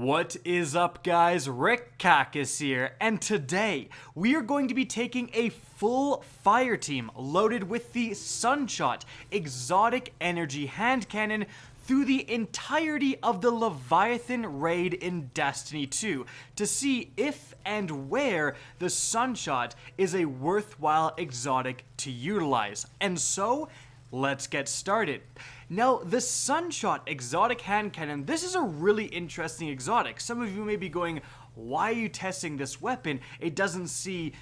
What is up, guys? Rick Cacus here, and today we are going to be taking a full fire team loaded with the Sunshot exotic energy hand cannon through the entirety of the Leviathan Raid in Destiny 2 to see if and where the Sunshot is a worthwhile exotic to utilize. And so, let's get started. Now, the Sunshot exotic hand cannon, this is a really interesting exotic. Some of you may be going, why are you testing this weapon? It doesn't see,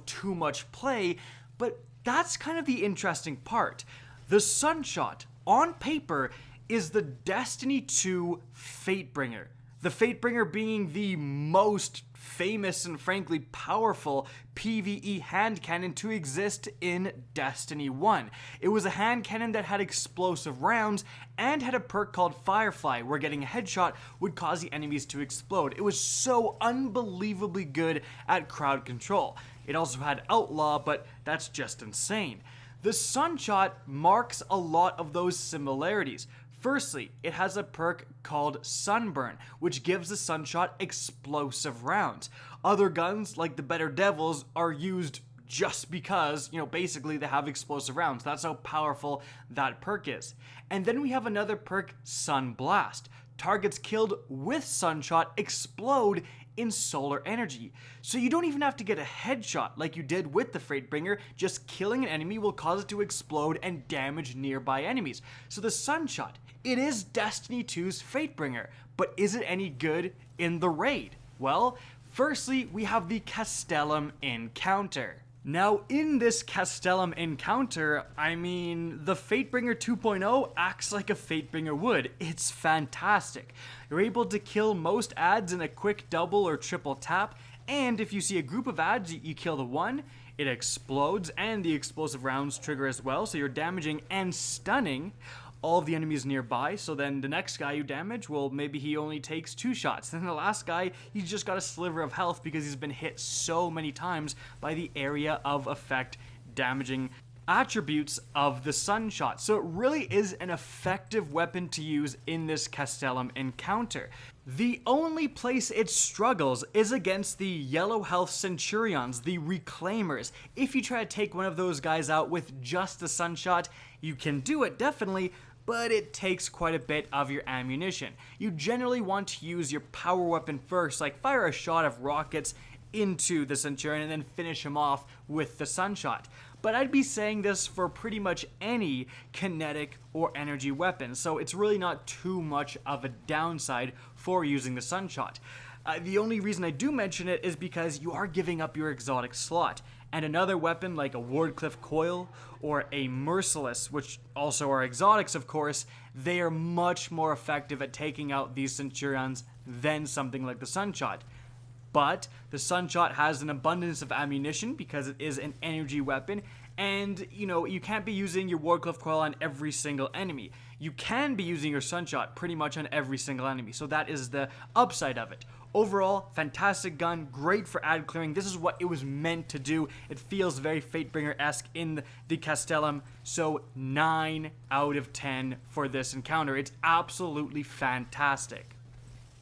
too much play, but that's kind of the interesting part. The Sunshot, on paper, is the Destiny 2 Fatebringer. The Fatebringer being the most famous and frankly powerful PvE hand cannon to exist in Destiny 1. It was a hand cannon that had explosive rounds and had a perk called Firefly, where getting a headshot would cause the enemies to explode. It was so unbelievably good at crowd control. It also had Outlaw, but that's just insane. The Sunshot marks a lot of those similarities. Firstly, it has a perk called Sunburn, which gives the Sunshot explosive rounds. Other guns, like the Better Devils, are used just because, basically they have explosive rounds. That's how powerful that perk is. And then we have another perk, Sun Blast. Targets killed with Sunshot explode in solar energy. So you don't even have to get a headshot like you did with the Fatebringer. Just killing an enemy will cause it to explode and damage nearby enemies. So the Sunshot, it is Destiny 2's Fatebringer, but is it any good in the raid? Well, firstly, we have the Castellum Encounter. Now, in this Castellum Encounter, the Fatebringer 2.0 acts like a Fatebringer would. It's fantastic. You're able to kill most adds in a quick double or triple tap, and if you see a group of adds, you kill the one, it explodes, and the explosive rounds trigger as well, so you're damaging and stunning all of the enemies nearby. So then the next guy you damage, well, maybe he only takes 2 shots. Then the last guy, he's just got a sliver of health because he's been hit so many times by the area of effect damaging attributes of the Sunshot. So it really is an effective weapon to use in this Castellum Encounter. The only place it struggles is against the yellow health Centurions, the Reclaimers. If you try to take one of those guys out with just the Sunshot, you can do it, definitely, but it takes quite a bit of your ammunition. You generally want to use your power weapon first, like fire a shot of rockets into the Centurion and then finish him off with the Sunshot. But I'd be saying this for pretty much any kinetic or energy weapon, so it's really not too much of a downside for using the Sunshot. The only reason I do mention it is because you are giving up your exotic slot. And another weapon like a Wardcliff Coil or a Merciless, which also are exotics of course, they are much more effective at taking out these Centurions than something like the Sunshot. But the Sunshot has an abundance of ammunition because it is an energy weapon, and you can't be using your Wardcliff Coil on every single enemy. You can be using your Sunshot pretty much on every single enemy, so that is the upside of it. Overall, fantastic gun, great for ad clearing. This is what it was meant to do. It feels very Fatebringer-esque in the Castellum, so 9 out of 10 for this encounter. It's absolutely fantastic.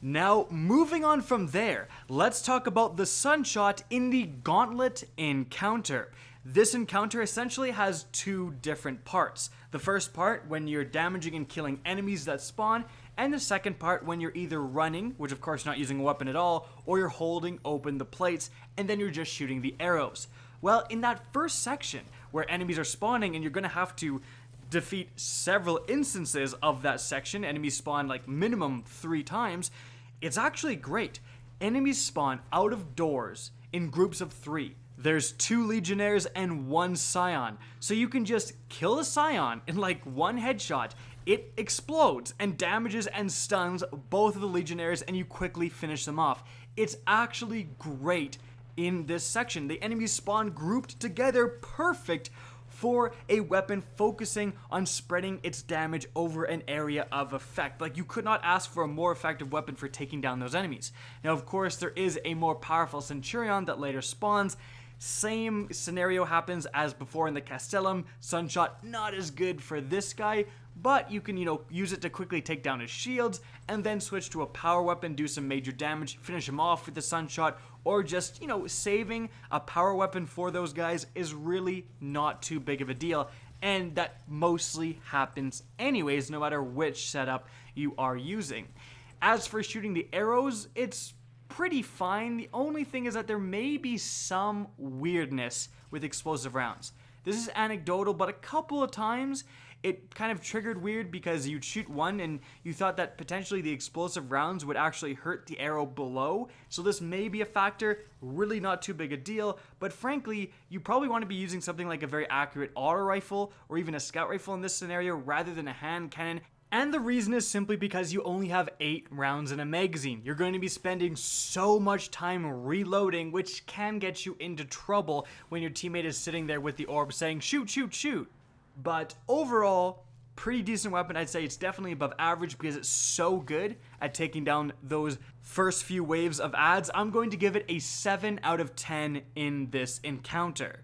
Now, moving on from there, let's talk about the Sunshot in the Gauntlet Encounter. This encounter essentially has 2 different parts. The first part, when you're damaging and killing enemies that spawn, and the second part when you're either running, which of course not using a weapon at all, or you're holding open the plates, and then you're just shooting the arrows. Well, in that first section, where enemies are spawning and you're going to have to defeat several instances of that section, enemies spawn like minimum 3 times, it's actually great. Enemies spawn out of doors in groups of 3. There's 2 Legionnaires and 1 Scion, so you can just kill a Scion in like 1 headshot. It explodes and damages and stuns both of the Legionnaires, and you quickly finish them off. It's actually great in this section. The enemies spawn grouped together, perfect for a weapon focusing on spreading its damage over an area of effect. Like, you could not ask for a more effective weapon for taking down those enemies. Now, of course, there is a more powerful Centurion that later spawns. Same scenario happens as before in the Castellum. Sunshot, not as good for this guy, but you can, use it to quickly take down his shields, and then switch to a power weapon, do some major damage, finish him off with the Sunshot, or just, saving a power weapon for those guys is really not too big of a deal, and that mostly happens anyways, no matter which setup you are using. As for shooting the arrows, it's pretty fine. The only thing is that there may be some weirdness with explosive rounds. This is anecdotal, but a couple of times it kind of triggered weird because you'd shoot one and you thought that potentially the explosive rounds would actually hurt the arrow below. So this may be a factor, really not too big a deal, but frankly, you probably want to be using something like a very accurate auto rifle or even a scout rifle in this scenario rather than a hand cannon. And the reason is simply because you only have 8 rounds in a magazine. You're going to be spending so much time reloading, which can get you into trouble when your teammate is sitting there with the orb saying, shoot, shoot, shoot. But overall, pretty decent weapon. I'd say it's definitely above average because it's so good at taking down those first few waves of adds. I'm going to give it a 7 out of 10 in this encounter.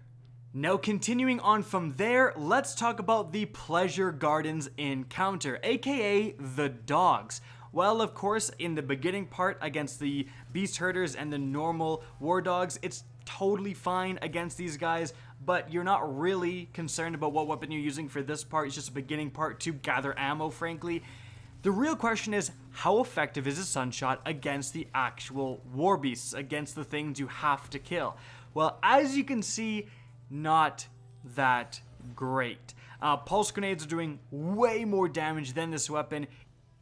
Now continuing on from there, let's talk about the Pleasure Gardens encounter, aka the dogs. Well, of course, in the beginning part against the beast herders and the normal war dogs, it's totally fine against these guys, but you're not really concerned about what weapon you're using for this part. It's just a beginning part to gather ammo, frankly. The real question is, how effective is a Sunshot against the actual war beasts, against the things you have to kill? Well, as you can see, not that great. Pulse grenades are doing way more damage than this weapon.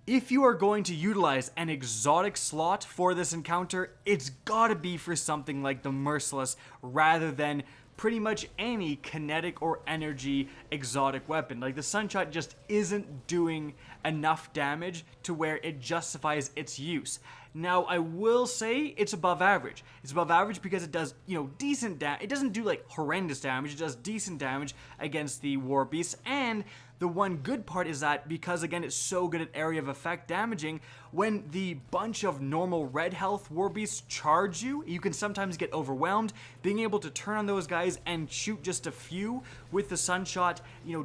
If you are going to utilize an exotic slot for this encounter, it's gotta be for something like the Merciless rather than pretty much any kinetic or energy exotic weapon. Like, the Sunshot just isn't doing enough damage to where it justifies its use. Now, I will say it's above average. It's above average because it does, decent damage. It doesn't do, like, horrendous damage. It does decent damage against the war beasts. And the one good part is that because, again, it's so good at area of effect damaging, when the bunch of normal red health war beasts charge you, you can sometimes get overwhelmed. Being able to turn on those guys and shoot just a few with the Sunshot,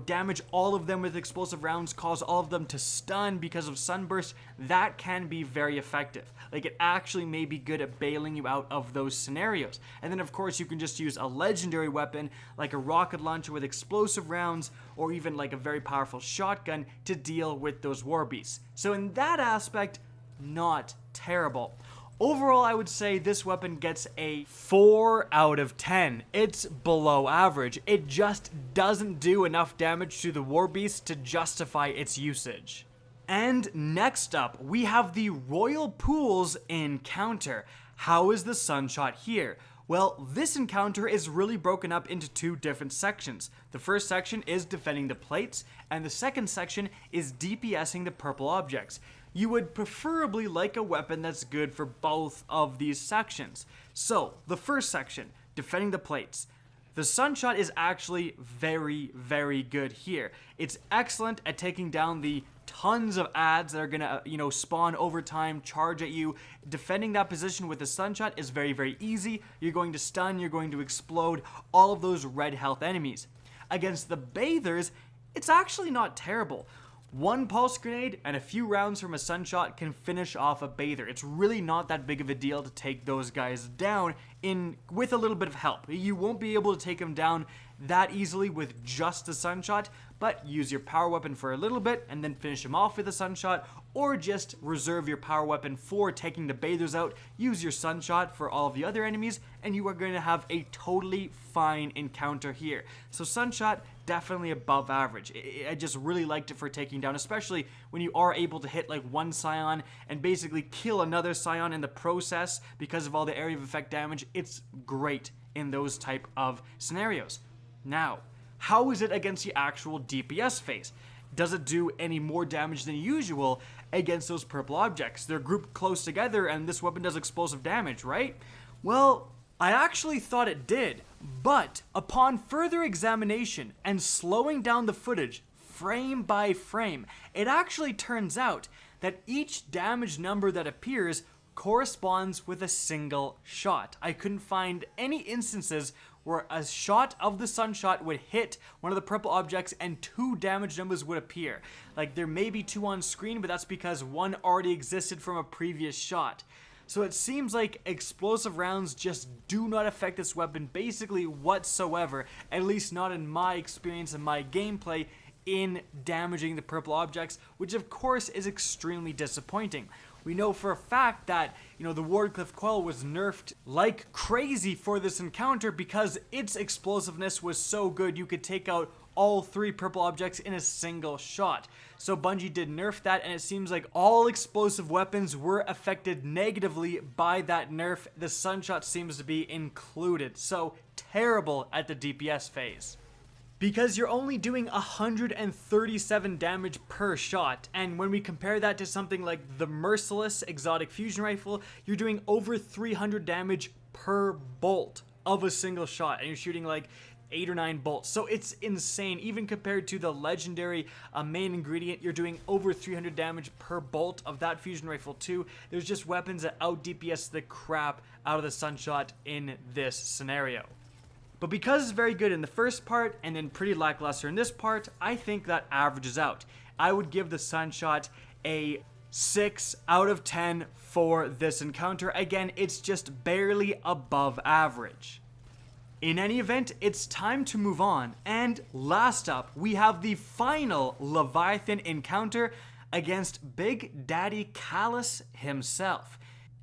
damage all of them with explosive rounds, cause all of them to stun because of sunburst, that can be very effective. Like, it actually may be good at bailing you out of those scenarios. And then, of course, you can just use a legendary weapon like a rocket launcher with explosive rounds, or even like a very powerful shotgun to deal with those war beasts. So in that aspect, not terrible. Overall, I would say this weapon gets a 4 out of 10. It's below average. It just doesn't do enough damage to the war beast to justify its usage. And next up, we have the Royal Pools encounter. How is the Sunshot here? Well, this encounter is really broken up into 2 different sections. The first section is defending the plates, and the second section is DPSing the purple objects. You would preferably like a weapon that's good for both of these sections. So, the first section, defending the plates. The Sunshot is actually very, very good here. It's excellent at taking down the tons of adds that are gonna, spawn over time, charge at you. Defending that position with the Sunshot is very, very easy. You're going to stun, you're going to explode all of those red health enemies. Against the Bathers, it's actually not terrible. 1 pulse grenade and a few rounds from a Sunshot can finish off a Bather. It's really not that big of a deal to take those guys down with a little bit of help. You won't be able to take them down that easily with just a Sunshot, but use your power weapon for a little bit and then finish them off with a Sunshot, or just reserve your power weapon for taking the Bathers out, use your Sunshot for all of the other enemies, and you are going to have a totally fine encounter here. So Sunshot, definitely above average. I just really liked it for taking down, especially when you are able to hit like 1 Scion and basically kill another Scion in the process because of all the area of effect damage. It's great in those type of scenarios. Now, how is it against the actual DPS phase? Does it do any more damage than usual against those purple objects? They're grouped close together and this weapon does explosive damage, right? Well, I actually thought it did, but upon further examination and slowing down the footage frame by frame, it actually turns out that each damage number that appears corresponds with a single shot. I couldn't find any instances where a shot of the Sunshot would hit one of the purple objects and 2 damage numbers would appear. Like, there may be 2 on screen, but that's because 1 already existed from a previous shot. So it seems like explosive rounds just do not affect this weapon basically whatsoever, at least not in my experience and my gameplay, in damaging the purple objects, which of course is extremely disappointing. We know for a fact that, the Wardcliff Coil was nerfed like crazy for this encounter because its explosiveness was so good you could take out all 3 purple objects in a single shot. So Bungie did nerf that, and it seems like all explosive weapons were affected negatively by that nerf. The Sunshot seems to be included. So terrible at the DPS phase. Because you're only doing 137 damage per shot, and when we compare that to something like the Merciless Exotic Fusion Rifle, you're doing over 300 damage per bolt of a single shot, and you're shooting like 8 or 9 bolts. So it's insane. Even compared to the legendary main ingredient, you're doing over 300 damage per bolt of that fusion rifle too. There's just weapons that out DPS the crap out of the Sunshot in this scenario. But because it's very good in the first part and then pretty lackluster in this part, I think that averages out. I would give the Sunshot a 6 out of 10 for this encounter. Again, it's just barely above average. In any event, it's time to move on. And last up, we have the final Leviathan encounter against Big Daddy Calus himself.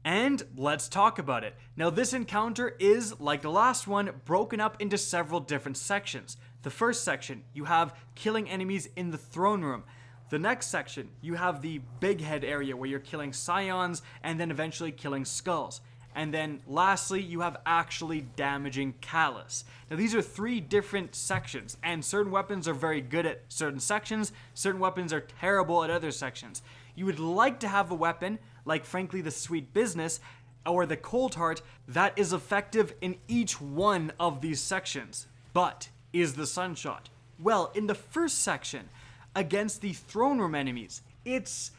And let's talk about it. Now, this encounter is, like the last one, broken up into several different sections. The first section, you have killing enemies in the throne room. The next section, you have the big head area where you're killing scions and then eventually killing skulls. And then lastly, you have actually damaging Calus. Now, these are 3 different sections, and certain weapons are very good at certain sections, certain weapons are terrible at other sections. You would like to have a weapon, like frankly the Sweet Business, or the Cold Heart, that is effective in each one of these sections. But is the Sunshot? Well, in the first section, against the throne room enemies, it's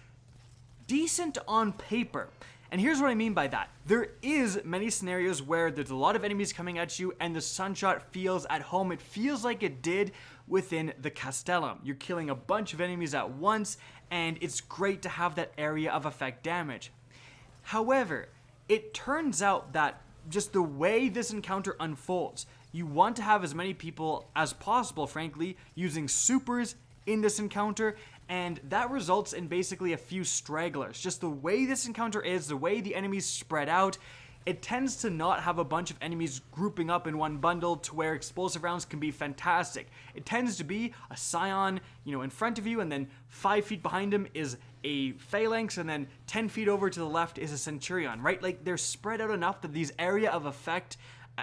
decent on paper. And here's what I mean by that. There is many scenarios where there's a lot of enemies coming at you and the Sunshot feels at home. It feels like it did within the Castellum. You're killing a bunch of enemies at once, and it's great to have that area of effect damage. However, it turns out that just the way this encounter unfolds, you want to have as many people as possible, frankly, using supers in this encounter, and that results in basically a few stragglers. Just the way this encounter is, the way the enemies spread out, it tends to not have a bunch of enemies grouping up in one bundle to where explosive rounds can be fantastic. It tends to be a scion, in front of you, and then 5 feet behind him is a phalanx, and then 10 feet over to the left is a centurion, right? Like, they're spread out enough that these area of effect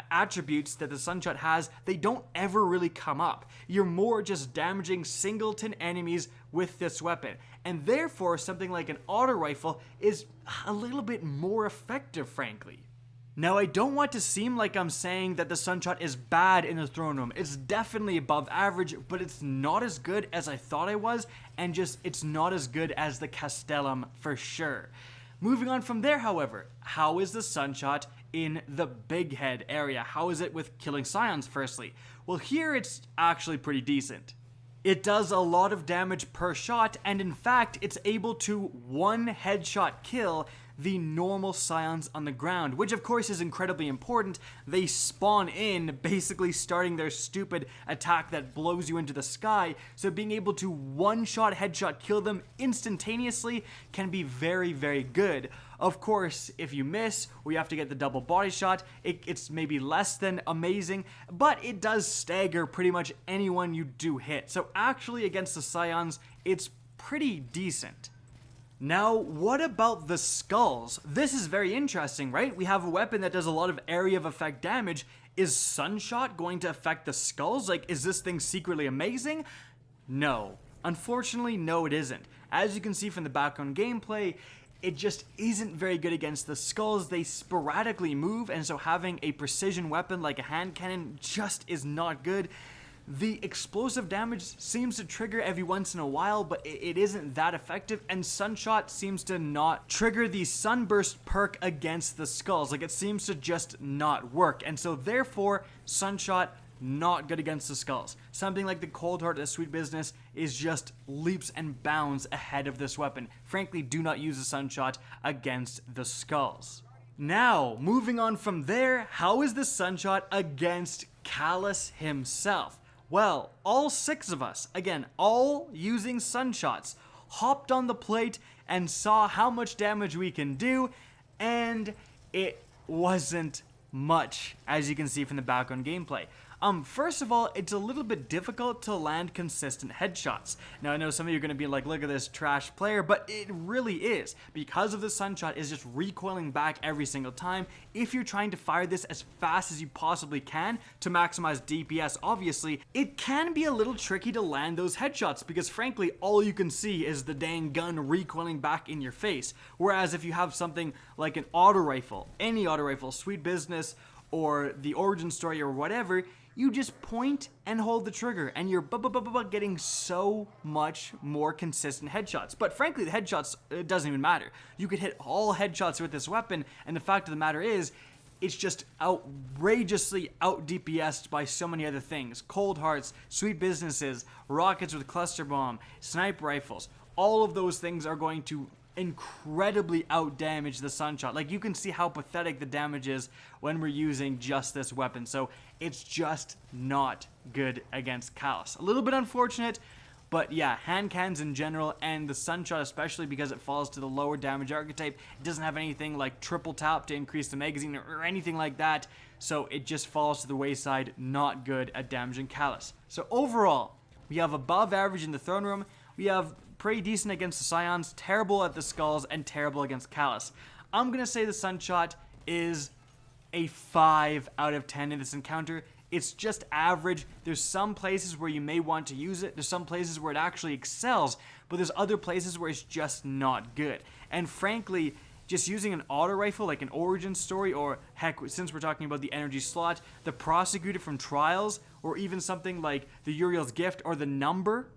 attributes that the Sunshot has, they don't ever really come up. You're more just damaging singleton enemies with this weapon, and therefore something like an auto rifle is a little bit more effective, frankly. Now, I don't want to seem like I'm saying that the Sunshot is bad in the throne room. It's definitely above average, but it's not as good as I thought it was, and just it's not as good as the Castellum for sure. Moving on from there, however, how is the Sunshot in the big head area? How is it with killing scions, firstly? Well, here it's actually pretty decent. It does a lot of damage per shot, and in fact, it's able to one headshot kill the normal scions on the ground, which of course is incredibly important. They spawn in, basically starting their stupid attack that blows you into the sky, so being able to one-shot headshot kill them instantaneously can be very, very good. Of course, if you miss, or you have to get the double body shot, it's maybe less than amazing, but it does stagger pretty much anyone you do hit. So actually, against the scions, it's pretty decent. Now, what about the skulls? This is very interesting, right? We have a weapon that does a lot of area of effect damage. Is Sunshot going to affect the skulls? Like, is this thing secretly amazing? No. Unfortunately, no, it isn't. As you can see from the background gameplay, it just isn't very good against the skulls. They sporadically move, and so having a precision weapon like a hand cannon just is not good. The explosive damage seems to trigger every once in a while, but it isn't that effective, and Sunshot seems to not trigger the Sunburst perk against the skulls. Like, it seems to just not work, and so therefore, Sunshot not good against the skulls. Something like the Cold Heart at Sweet Business is just leaps and bounds ahead of this weapon. Frankly, do not use a Sunshot against the skulls. Now, moving on from there, how is the Sunshot against Calus himself? Well, all 6 of us, again, all using Sunshots, hopped on the plate and saw how much damage we can do, and it wasn't much, as you can see from the background gameplay. First of all, it's a little bit difficult to land consistent headshots. Now, I know some of you are going to be like, look at this trash player, but it really is. Because of the Sunshot is just recoiling back every single time. If you're trying to fire this as fast as you possibly can to maximize DPS, obviously, it can be a little tricky to land those headshots because frankly, all you can see is the dang gun recoiling back in your face. Whereas if you have something like an auto rifle, any auto rifle, Sweet Business, or the Origin Story or whatever, you just point and hold the trigger and you're getting so much more consistent headshots. But frankly, the headshots, it doesn't even matter. You could hit all headshots with this weapon, and the fact of the matter is, it's just outrageously out DPS'd by so many other things. Cold Hearts, Sweet Businesses, rockets with cluster bomb, sniper rifles. All of those things are going to incredibly out damage the Sunshot. Like, you can see how pathetic the damage is when we're using just this weapon. So it's just not good against Calus. A little bit unfortunate, but yeah, hand cannons in general and the Sunshot especially because it falls to the lower damage archetype. It doesn't have anything like triple tap to increase the magazine or anything like that. So it just falls to the wayside. Not good at damaging Calus. So overall, we have above average in the throne room. We have pretty decent against the Scions, terrible at the skulls, and terrible against Calus. I'm going to say the Sunshot is a 5 out of 10 in this encounter. It's just average. There's some places where you may want to use it. There's some places where it actually excels, but there's other places where it's just not good. And frankly, just using an auto rifle like an Origin Story, or heck, since we're talking about the energy slot, the Prosecutor from Trials, or even something like the Uriel's Gift or the number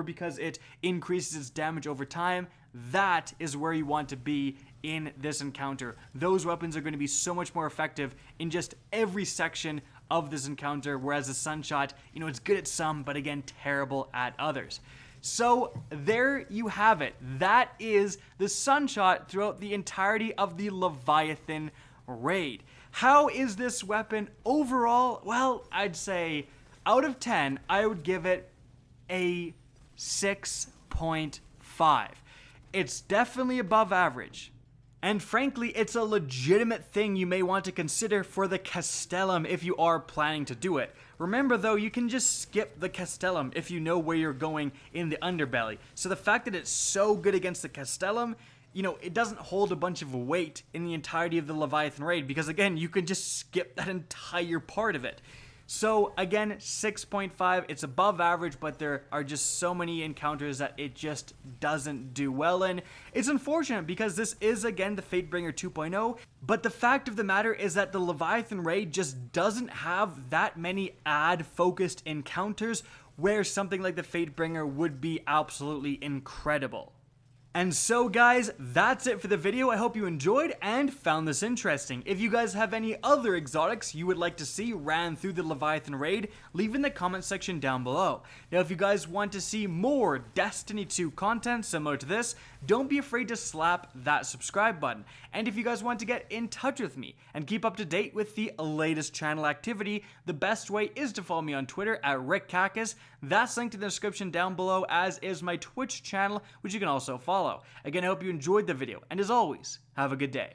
because it increases its damage over time, that is where you want to be in this encounter. Those weapons are going to be so much more effective in just every section of this encounter, whereas the Sunshot, you know, it's good at some, but again, terrible at others. So there you have it. That is the Sunshot throughout the entirety of the Leviathan Raid. How is this weapon overall? Well, I'd say out of 10, I would give it a 6.5. It's definitely above average. And frankly, it's a legitimate thing you may want to consider for the Castellum if you are planning to do it. Remember though, you can just skip the Castellum if you know where you're going in the underbelly. So the fact that it's so good against the Castellum, you know, it doesn't hold a bunch of weight in the entirety of the Leviathan Raid because again, you can just skip that entire part of it. So again, 6.5, it's above average, but there are just so many encounters that it just doesn't do well in. It's unfortunate because this is again the Fatebringer 2.0, but the fact of the matter is that the Leviathan Raid just doesn't have that many ad-focused encounters where something like the Fatebringer would be absolutely incredible. And so guys, that's it for the video. I hope you enjoyed and found this interesting. If you guys have any other exotics you would like to see ran through the Leviathan Raid, leave in the comment section down below. Now if you guys want to see more Destiny 2 content similar to this, don't be afraid to slap that subscribe button. And if you guys want to get in touch with me and keep up to date with the latest channel activity, the best way is to follow me on Twitter at RickCacus. That's linked in the description down below, as is my Twitch channel, which you can also follow. Again, I hope you enjoyed the video, and as always, have a good day.